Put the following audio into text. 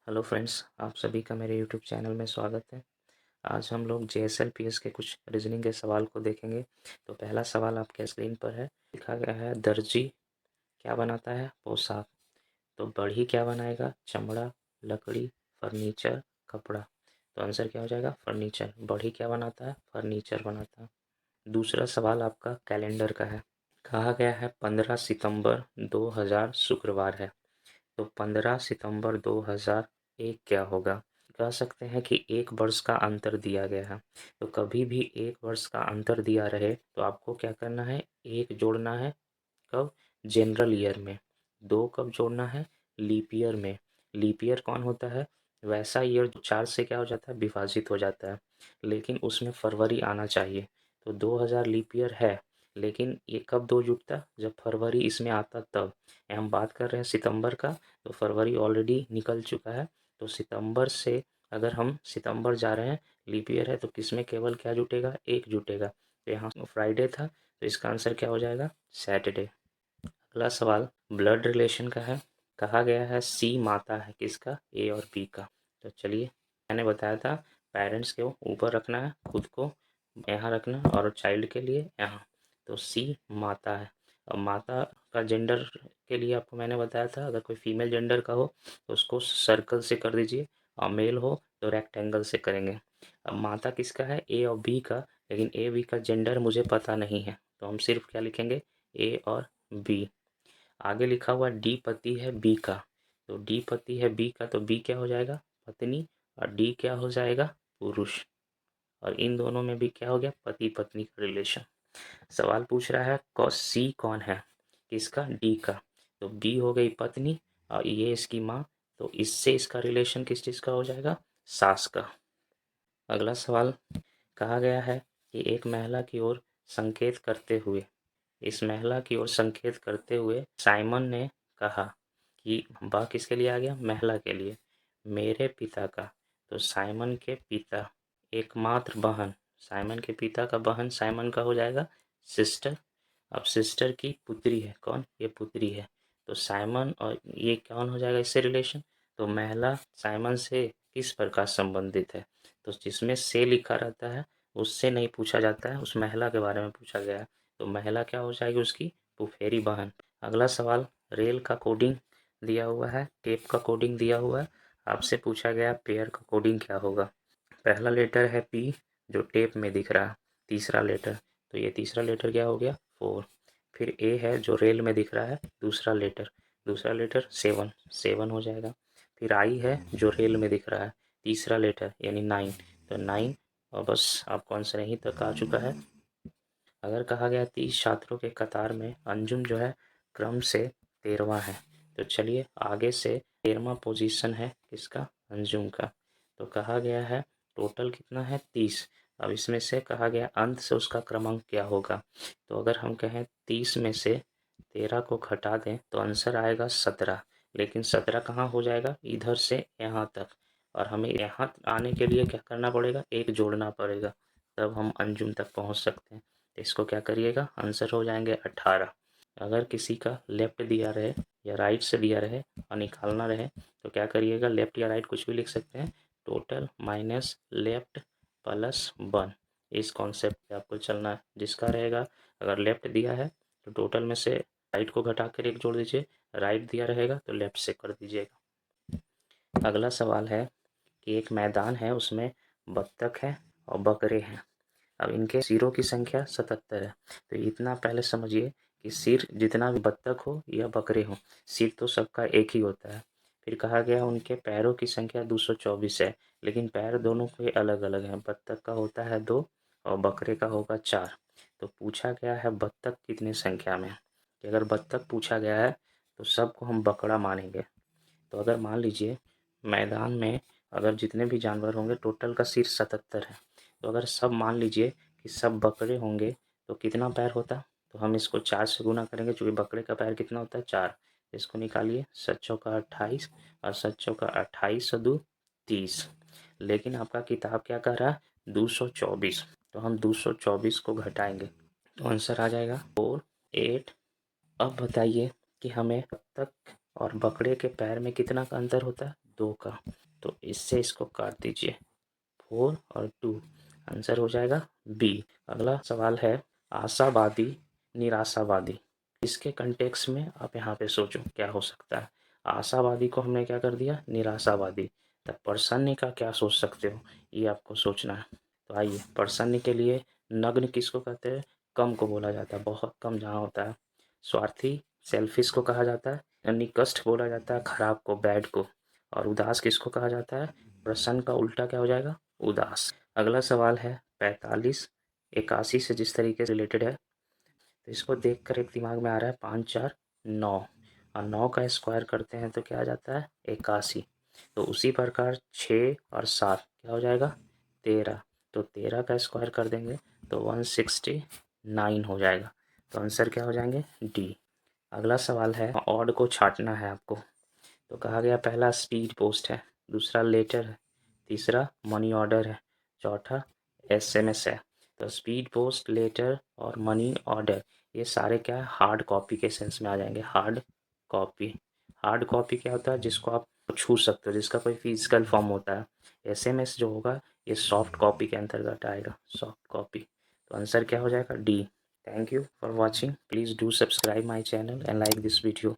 Hello friends, आप सभी का मेरे यूट्यूब चैनल में स्वागत है। आज हम लोग JSL PS के कुछ रीजनिंग के सवाल को देखेंगे। तो पहला सवाल आपके स्क्रीन पर है, लिखा गया है दर्जी क्या बनाता है? पोशाक। तो बढ़ई क्या बनाएगा? चमड़ा, लकड़ी, फर्नीचर, कपड़ा। तो आंसर क्या हो जाएगा? फर्नीचर। बढ़ई क्या बनाता है? फर्नीचर बनाता है। दूसरा सवाल आपका कैलेंडर का है। कहा गया है 15 सितंबर 2000 शुक्रवार है। तो 15 सितंबर 2001 क्या होगा? कह सकते हैं कि एक वर्ष का अंतर दिया गया है। तो कभी भी एक वर्ष का अंतर दिया रहे तो आपको क्या करना है? एक जोड़ना है। कब? जनरल ईयर में। दो कब जोड़ना है? लीप ईयर में। लीप ईयर कौन होता है? वैसा ईयर जो 4 से क्या हो जाता है? विभाजित हो जाता है, लेकिन उसमें फरवरी आना चाहिए। तो 2000 लीप ईयर है, लेकिन ये कब दो जुटता? जब फरवरी इसमें आता तब। हम बात कर रहे हैं सितंबर का, तो फरवरी ऑलरेडी निकल चुका है। तो सितंबर से अगर हम सितंबर जा रहे हैं, लीप ईयर है, तो किसमें केवल क्या जुटेगा? एक जुटेगा। तो यहाँ फ्राइडे था, तो इसका आंसर क्या हो जाएगा? सैटरडे। अगला सवाल ब्लड रिलेशन का है। कहा गया है सी माता है किसका? ए और बी का। तो चलिए, मैंने बताया था पेरेंट्स को ऊपर रखना है, खुद को यहाँ रखना और चाइल्ड के लिए यहाँ। तो सी माता है। अब माता का जेंडर के लिए आपको मैंने बताया था, अगर कोई फीमेल जेंडर का हो तो उसको सर्कल से कर दीजिए, और मेल हो तो रेक्टेंगल से करेंगे। अब माता किसका है? ए और बी का, लेकिन ए बी का जेंडर मुझे पता नहीं है, तो हम सिर्फ क्या लिखेंगे? ए और बी। आगे लिखा हुआ डी पति है बी का। तो डी पति है बी का, तो बी क्या हो जाएगा? पत्नी। और डी क्या हो जाएगा? पुरुष। और इन दोनों में भी क्या हो गया? पति पत्नी का रिलेशन। सवाल पूछ रहा है सी कौन है? किसका? डी का। तो बी हो गई पत्नी और ये इसकी माँ। तो इससे इसका रिलेशन किस चीज़ का हो जाएगा? सास का। अगला सवाल कहा गया है कि एक महिला की ओर संकेत करते हुए, इस महिला की ओर संकेत करते हुए साइमन ने कहा कि बा किसके लिए आ गया? महिला के लिए। मेरे पिता का। तो साइमन के पिता, एकमात्र बहन, साइमन के पिता का बहन साइमन का हो जाएगा सिस्टर। अब सिस्टर की पुत्री है, कौन? ये पुत्री है। तो साइमन और ये कौन हो जाएगा इससे रिलेशन? तो महिला साइमन से किस प्रकार संबंधित है? तो जिसमें से लिखा रहता है उससे नहीं पूछा जाता है, उस महिला के बारे में पूछा गया है। तो महिला क्या हो जाएगी? उसकी फुफेरी बहन। अगला सवाल रेल का कोडिंग दिया हुआ है, टेप का कोडिंग दिया हुआ है। आपसे पूछा गया पेयर का कोडिंग क्या होगा? पहला लेटर है पी जो टेप में दिख रहा है, तीसरा लेटर। तो ये तीसरा लेटर क्या हो गया? 4। फिर ए है जो रेल में दिख रहा है, दूसरा लेटर 7, 7 हो जाएगा। फिर आई है जो रेल में दिख रहा है, तीसरा लेटर यानी 9, तो 9। और बस आपको आंसर यहीं तक आ चुका है। अगर कहा गया 30 छात्रों के कतार में अंजुम जो है क्रम से 13वां है, तो चलिए आगे से 13वां पोजीशन है किसका? अंजुम का। तो कहा गया है टोटल कितना है? 30। अब इसमें से कहा गया अंत से उसका क्रमांक क्या होगा? तो अगर हम कहें 30 में से 13 को घटा दें तो आंसर आएगा 17। लेकिन 17 कहाँ हो जाएगा? इधर से यहाँ तक, और हमें यहाँ आने के लिए क्या करना पड़ेगा? एक जोड़ना पड़ेगा, तब हम अंजुम तक पहुँच सकते हैं। इसको क्या करिएगा? आंसर हो जाएंगे 18। अगर किसी का लेफ्ट दिया रहे या राइट से दिया रहे और निकालना रहे तो क्या करिएगा? लेफ्ट या राइट कुछ भी लिख सकते हैं, टोटल माइनस लेफ्ट प्लस 1। इस कॉन्सेप्ट पे आपको चलना है। जिसका रहेगा, अगर लेफ्ट दिया है तो टोटल में से राइट को घटा कर एक जोड़ दीजिए, राइट दिया रहेगा तो लेफ्ट से कर दीजिएगा। अगला सवाल है कि एक मैदान है, उसमें बत्तख है और बकरे हैं। अब इनके सिरों की संख्या 77 है। तो इतना पहले समझिए कि सिर जितना भी बत्तख हो या बकरे हो, सिर तो सबका एक ही होता है। फिर कहा गया उनके पैरों की संख्या 224 है, लेकिन पैर दोनों के अलग अलग हैं। बत्तख का होता है 2 और बकरे का होगा 4। तो पूछा गया है बत्तख कितनी संख्या में। कि अगर बत्तख पूछा गया है तो सबको हम बकरा मानेंगे। तो अगर मान लीजिए मैदान में अगर जितने भी जानवर होंगे टोटल का सिर 77 है, तो अगर सब मान लीजिए कि सब बकरे होंगे तो कितना पैर होता? तो हम इसको 4 से गुना करेंगे, चूँकि बकरे का पैर कितना होता है? 4। इसको निकालिए, 7 चौका 28 और 7 चौका 28 और 2 30। लेकिन आपका किताब क्या कह रहा है? 224। तो हम 224 को घटाएंगे तो आंसर आ जाएगा 4, 8। अब बताइए कि हमें बत्तख और बकरे के पैर में कितना का अंतर होता है? 2 का, तो इससे इसको काट दीजिए 4 और 2, आंसर हो जाएगा बी। अगला सवाल है आशावादी निराशावादी। इसके कंटेक्स्ट में आप यहाँ पे सोचो क्या हो सकता है। आशावादी को हमने क्या कर दिया, निराशावादी। तब प्रसन्न का क्या सोच सकते हो, ये आपको सोचना है। तो आइए, प्रसन्न के लिए नग्न किसको कहते हैं, कम को बोला जाता है, बहुत कम जहाँ होता है। स्वार्थी सेल्फिश को कहा जाता है। निकृष्ट बोला जाता है खराब को, बैड को। और उदास किसको कहा जाता है, प्रसन्न का उल्टा क्या हो जाएगा, उदास। अगला सवाल है 45 81 से जिस तरीके से रिलेटेड है, तो इसको देखकर एक दिमाग में आ रहा है 5 4 9, और 9 का स्क्वायर करते हैं तो क्या आ जाता है 81। तो उसी प्रकार 6 और 7 क्या हो जाएगा 13, तो 13 का स्क्वायर कर देंगे तो 169 हो जाएगा। तो आंसर क्या हो जाएंगे डी। अगला सवाल है ऑड को छांटना है आपको। तो कहा गया पहला स्पीड पोस्ट है, दूसरा लेटर है, तीसरा मनी ऑर्डर है, चौथा एसएमएस है। तो स्पीड पोस्ट, लेटर और मनी ऑर्डर ये सारे क्या है, हार्ड कॉपी के सेंस में आ जाएंगे। हार्ड कॉपी, हार्ड कॉपी क्या होता है, जिसको आप छू सकते हो, जिसका कोई फिजिकल फॉर्म होता है। एसएमएस जो होगा ये सॉफ्ट कॉपी के अंतर्गत आएगा, सॉफ्ट कॉपी। तो आंसर क्या हो जाएगा D. Thank you for watching, please do subscribe my channel and like this video.